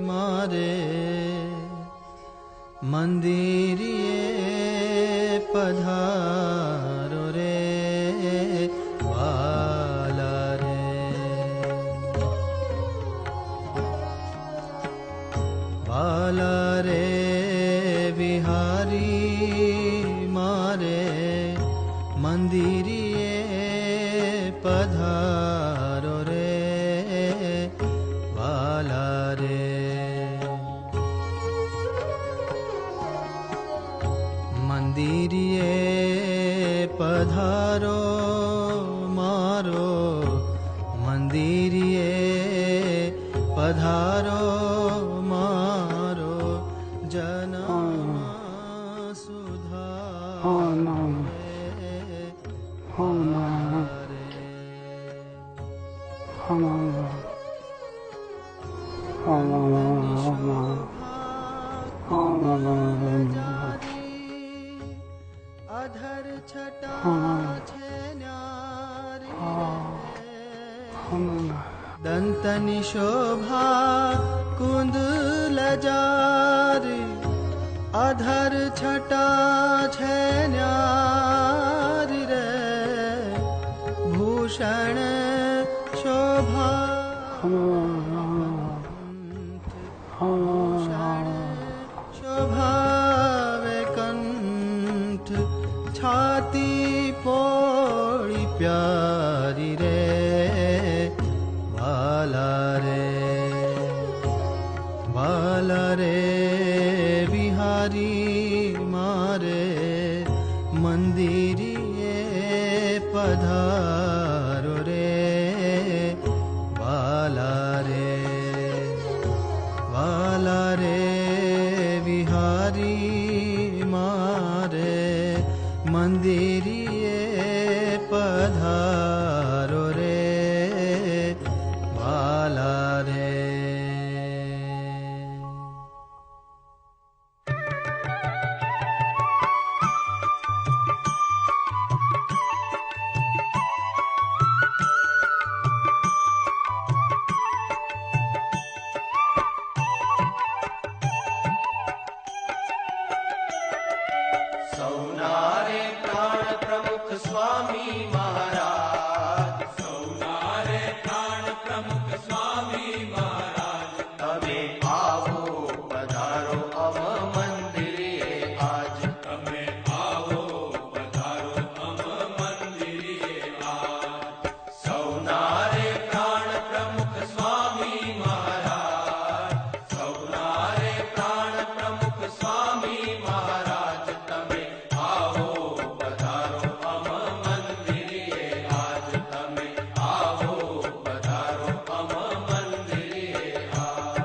मारे मंदिरिये पधारो रे वाला रे। वाला रे बिहारी मारे मंदिरिये पधारो रे वाला रे। मंदिरिये पधारो मारो मंदिरिये पधारो मारो जन्म अधर छटा छेन्यारी दंतनि शोभा कुंदल जारी। अधर छटा छेन्यारी रे भूषण शोभा भूषण शोभा कंठ छाती पोड़ी प्यारी रे वाला रे बिहारी मारे मंदिरिये पधारो रे वाला रे बिहारी मारे मंदिरिये पधारो रे वाला रे। सौनारे प्राण प्रमुख स्वामी महाराज। सौनारे प्राण प्रमुख स्वामी महाराज। तमे आओ पधारो अम मंदिरिये आज। तमे आओ पधारो अम मंदिरिये आज। सौनारे प्राण प्रमुख स्वामी महाराज। सौनारे प्राण प्रमुख स्वामी महाराज। तमे आओ पधारो अम मंदिरिये आज। तमे आओ पधारो अम मंदिरिये आज।